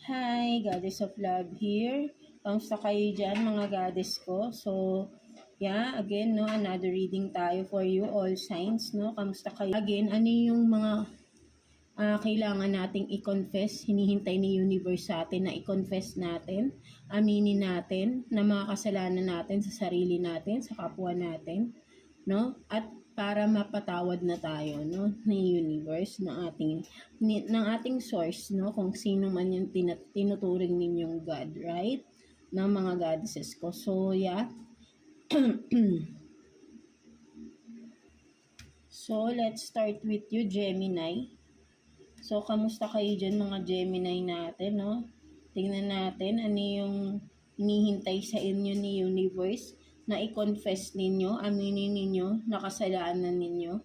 Hi, Goddess of Love here. Kamusta kayo dyan, mga goddess ko? So, yeah, again, no, another reading tayo for you, all signs, no? Kamusta kayo? Again, ano yung mga kailangan nating i-confess, hinihintay ni universe sa atin na i-confess natin, aminin natin na mga kasalanan natin sa sarili natin, sa kapwa natin, no? At para mapatawad na tayo, no, ni universe, ng ating source, no, kung sino man yung tinuturing ninyong God, right? Ng mga goddesses ko. So, yeah. So, let's start with you, Gemini. So, kamusta kayo dyan, mga Gemini natin, no? Tingnan natin ano yung hinihintay sa inyo ni universe na i-confess ninyo, aminin ninyo, nakasalanan ninyo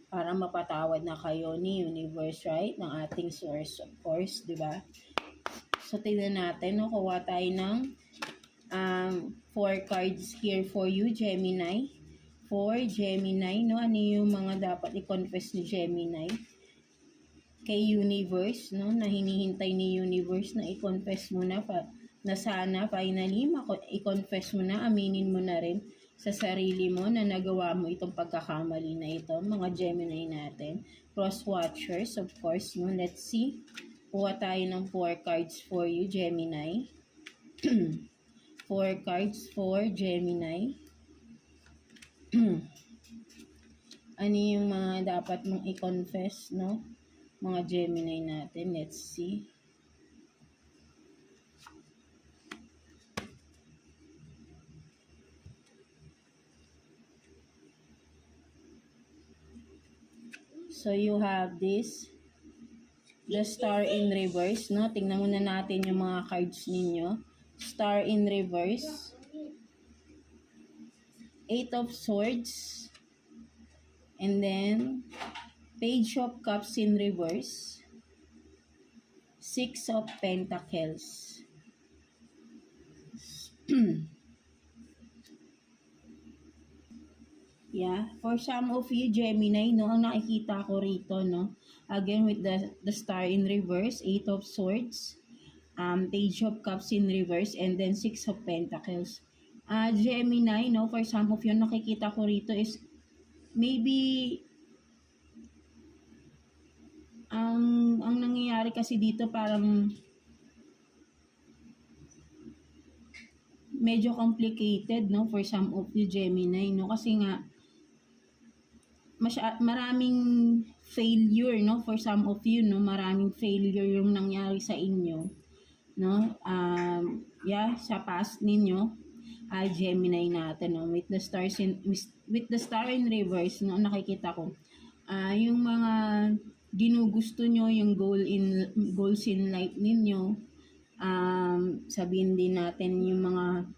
para mapatawad na kayo ni universe, right? Ng ating source, of course, di ba? So, tingnan natin, no? Kuha tayo ng 4 cards here for you, Gemini. For Gemini, no? Ano yung mga dapat i-confess ni Gemini kay universe, no? Na hinihintay ni universe na i-confess mo na na sana finally i-confess mo na, aminin mo na rin sa sarili mo na nagawa mo itong pagkakamali na ito, mga Gemini natin. Cross watchers, of course, no? Let's see. Kuha tayo ng 4 cards for you, Gemini. 4 cards for Gemini. Ano yung mga dapat mong i-confess, no? Mga Gemini natin. Let's see. So, you have this, the Star in reverse, no? Tingnan muna natin yung mga cards ninyo. Star in reverse. 8 of Swords. And then, Page of Cups in reverse. 6 of Pentacles. Yeah, for some of you Gemini, no, ang nakikita ko rito, no, again with the Star in reverse, 8 of Swords, Page of Cups in reverse, and then 6 of Pentacles. Gemini, no, for some of you, nakikita ko rito is maybe ang nangyayari kasi dito parang medyo complicated, no, for some of you Gemini, no, kasi nga maraming failure, no, for some of you, no, maraming failure yung nangyari sa inyo, no, yeah, sa past ninyo, Gemini natin, no, with the Star in reverse, no, nakikita ko yung mga ginugusto nyo, yung goals in life ninyo, sabihin din natin yung mga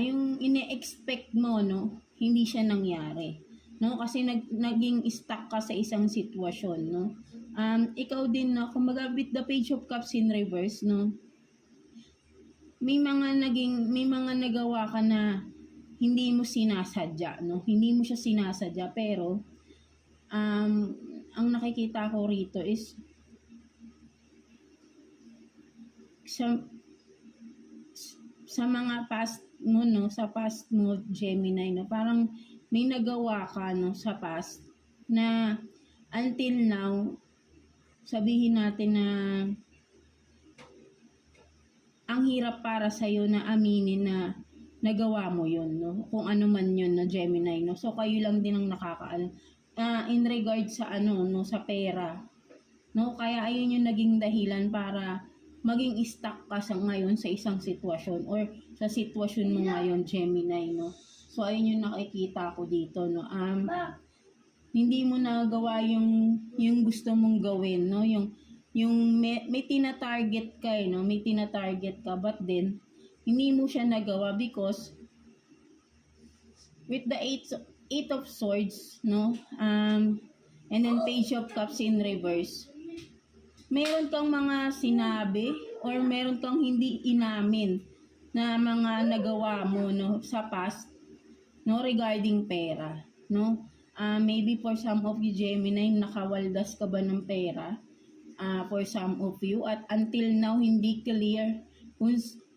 yung ine-expect mo, no, hindi siya nangyari, no, kasi naging stuck ka sa isang sitwasyon, no. Ikaw din, no, kumbaga with the Page of Cups in reverse, no, may mga nagawa ka na hindi mo sinasadya, no, hindi mo siya sinasadya, pero ang nakikita ko rito is sa mga past mo, no, sa past mo Gemini, no, parang may nagawa ka, no, sa past na until now sabihin natin na ang hirap para sa iyo na aminin na nagawa mo yun, no, kung ano man yun, no, Gemini, no. So kayo lang din ang nakakaalam in regard sa ano, no, sa pera, no, kaya ayun yung naging dahilan para maging stuck ka sa ngayon sa isang sitwasyon or sa sitwasyon mo ngayon, Gemini, no. So, ayun yung nakikita ko dito, no. Hindi mo nagawa yung gusto mong gawin, no. Yung may tina-target ka, no. May tina-target ka, but then, hindi mo siya nagawa because with the 8 of Swords, no. And then Page of Cups in reverse. Meron kang mga sinabi or meron kang hindi inamin na mga nagawa mo, no, sa past, no, regarding pera, no. Maybe for some of you Gemini, nakawaldas ka ba ng pera? for some of you, at until now hindi clear kung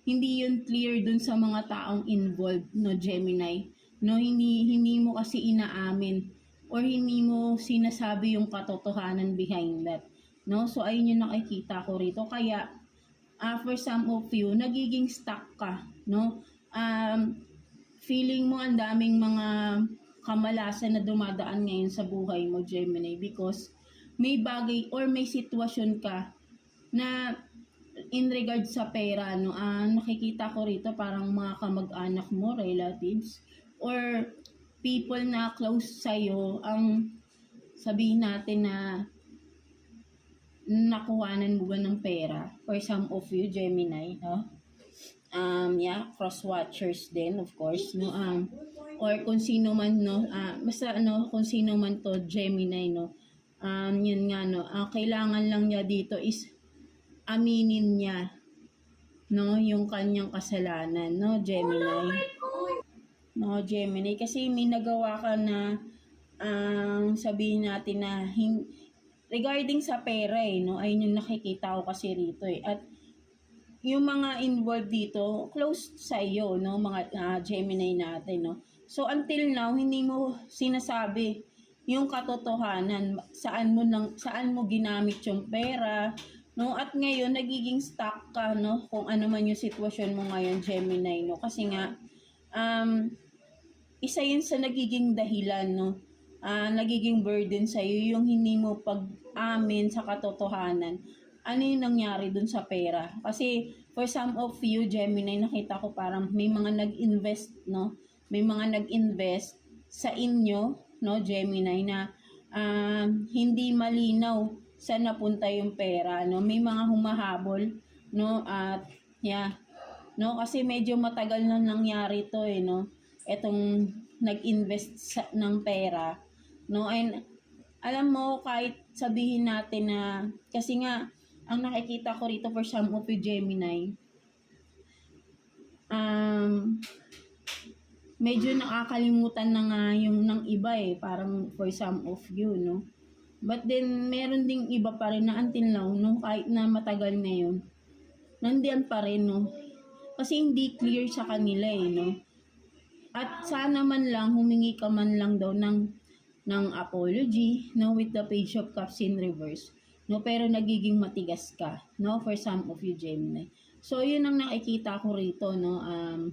hindi yun clear dun sa mga taong involved, no, Gemini, no, hindi mo kasi inaamin or hindi mo sinasabi yung katotohanan behind that, no. So ayun yung nakikita ko rito, kaya for some of you nagiging stuck ka, no. Feeling mo ang daming mga kamalasan na dumadaan ngayon sa buhay mo, Gemini, because may bagay or may sitwasyon ka na in regard sa pera, no. Nakikita ko rito parang mga kamag-anak mo, relatives, or people na close sa'yo ang sabihin natin na nakuhanan mo ba ng pera, for some of you, Gemini, no. Yeah, cross watchers din, of course, no. Or kung sino man, no, basta ano, kung sino man to, Gemini, no. Yun nga, no, kailangan lang niya dito is aminin niya, no, yung kanyang kasalanan, no, Gemini. No, Gemini, kasi may nagawa ka na sabihin natin na regarding sa pera, no, ayun yung nakikita ko kasi rito, at yung mga involved dito, close sa iyo, no, mga Gemini natin, no. So until now, hindi mo sinasabi yung katotohanan, saan mo ginamit yung pera, no, at ngayon nagiging stuck ka, no, kung ano man yung sitwasyon mo ngayon, Gemini, no, kasi nga isa yun sa nagiging dahilan, no, nagiging burden sa iyo yung hindi mo pag-amin sa katotohanan. Ano yung nangyari dun sa pera? Kasi for some of you, Gemini, nakita ko parang may mga nag-invest, no? May mga nag-invest sa inyo, no, Gemini, na hindi malinaw saan napunta yung pera, no? May mga humahabol, no? At yeah, no, kasi medyo matagal na nangyari to, no? Etong nag-invest ng pera, no? And alam mo, kahit sabihin natin na, kasi nga ang nakikita ko rito for some of you, Gemini, medyo nakakalimutan na nga yung ng iba, parang for some of you, no. But then meron ding iba pa rin na until now, no, kahit na matagal na yun, nandiyan pa rin, no, kasi hindi clear sa kanila, no. At sana man lang humingi ka man lang daw ng apology, no, with the Page of Cups in reverse, no, pero nagiging matigas ka, no, for some of you, Gemini. So yun ang nakikita ko rito, no,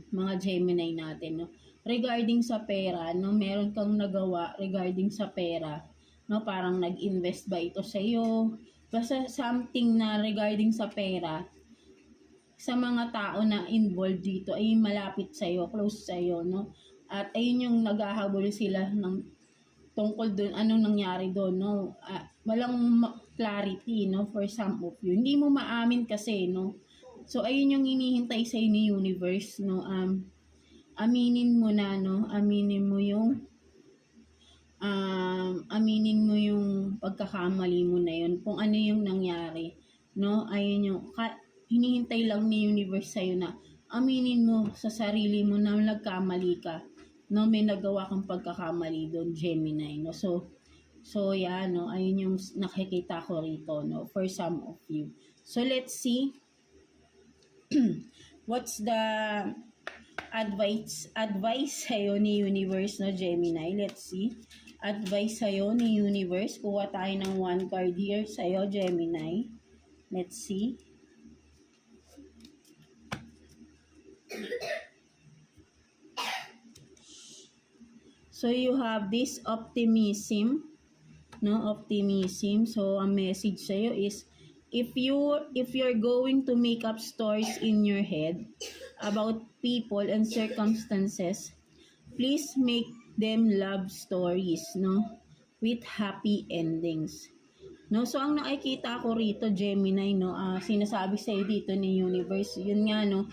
mga Gemini natin, no, regarding sa pera, no, meron kang nagawa regarding sa pera, no, parang nag-invest ba ito sa iyo, basta something na regarding sa pera, sa mga tao na involved dito ay malapit sa iyo, close sa iyo, no, at ayun yung naghahabol sila ng tungkol doon, anong nangyari doon, no. Walang clarity, no, for some of you. Hindi mo maamin kasi, no. So ayun yung hinihintay sa ni universe, no. Aminin mo na, no. Aminin mo yung pagkakamali mo na yun, kung ano yung nangyari, no. Ayun yung hinihintay lang ni universe sa'yo na aminin mo sa sarili mo na nagkamali ka, no, may nagawa kang pagkakamali doon, Gemini, no. So yeah, no, ayun yung nakikita ko rito, no, for some of you. So let's see what's the advice sa'yo ni universe, no, Gemini. Let's see, advice sa'yo ni universe. Kuha tayo ng one card here sa'yo, Gemini. Let's see. So you have this optimism, no, optimism. So ang message sa'yo is, if you're going to make up stories in your head about people and circumstances, please make them love stories, no, with happy endings, no. So ang nakikita ko rito, Gemini, no, sinasabi sa'yo dito ni universe, yun nga, no,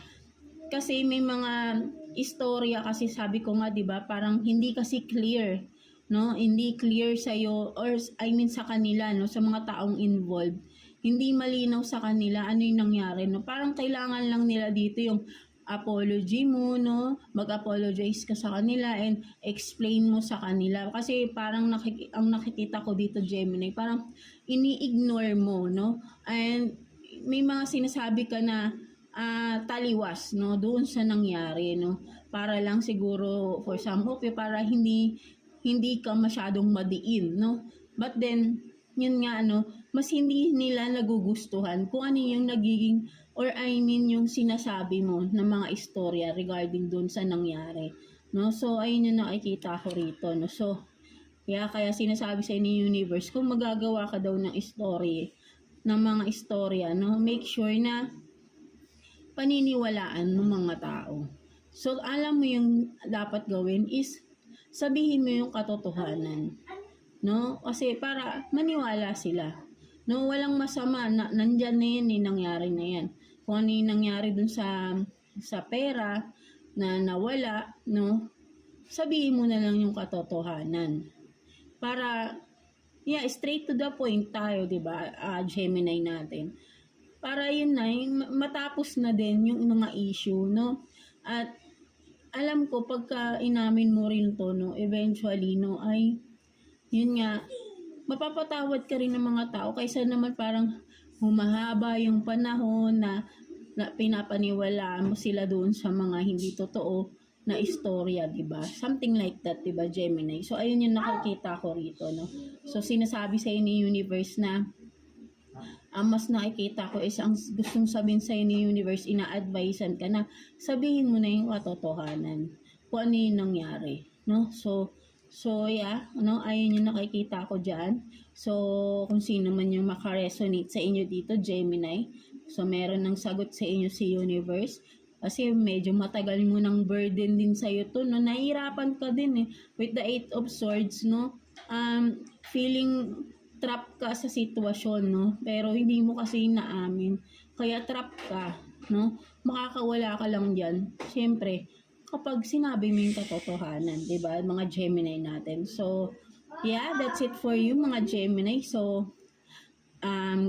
kasi may mga istorya kasi, sabi ko nga, 'di ba, parang hindi kasi clear, no, hindi clear sa iyo, or I mean sa kanila, no, sa mga taong involved, hindi malinaw sa kanila ano yung nangyari, no. Parang kailangan lang nila dito yung apology mo, no? Mag-apologize ka sa kanila and explain mo sa kanila. Kasi parang ang nakikita ko dito, Gemini, parang ini-ignore mo, no? And may mga sinasabi ka na taliwas, no? Doon sa nangyari, no? Para lang siguro for some okay, para hindi ka masyadong madiin, no? But then, yun nga, ano, mas hindi nila nagugustuhan kung ano yung nagiging or I mean yung sinasabi mo ng mga istorya regarding dun sa nangyari. No? So, ayun yung nakikita ko rito. No? So, kaya sinasabi sa ni Universe, kung magagawa ka daw ng story, ng mga istorya, no? Make sure na paniniwalaan ng mga tao. So, alam mo yung dapat gawin is sabihin mo yung katotohanan. No? Kasi para maniwala sila. No, walang masama na nandyan na yan, nangyari na yan. Kung ano yung nangyari dun sa pera na nawala, no? Sabihin mo na lang yung katotohanan. Para straight to the point tayo, 'di ba? Gemini natin. Para yun na, matapos na din yung mga issue, no? At alam ko pagka inamin mo rin to, no, eventually, no, ay yun nga, mapapatawad ka rin ng mga tao kaysa naman parang humahaba yung panahon na pinapaniwalaan mo sila doon sa mga hindi totoo na istorya, di ba? Something like that, di ba, Gemini? So, ayun yung nakikita ko rito, no? So, sinasabi sa ni Universe na ang mas nakikita ko is ang gustong sabihin sa ni Universe, ina-advisean ka na sabihin mo na yung katotohanan kung ano yung nangyari, no? So, yeah, ano, ayun yung nakikita ko dyan. So, kung sino man yung makaresonate sa inyo dito, Gemini. So, meron ng sagot sa inyo si Universe. Kasi medyo matagal mo ng burden din sa'yo to, no? Nahihirapan ka din, eh. With the 8 of Swords, no? Feeling trap ka sa sitwasyon, no? Pero hindi mo kasi naamin. Kaya trap ka, no? Makakawala ka lang dyan. Siyempre, kapag sinabi mo yung katotohanan, di ba? Mga Gemini natin. So, yeah, that's it for you, mga Gemini. So,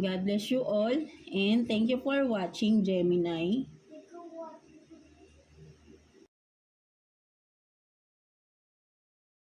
God bless you all. And thank you for watching, Gemini.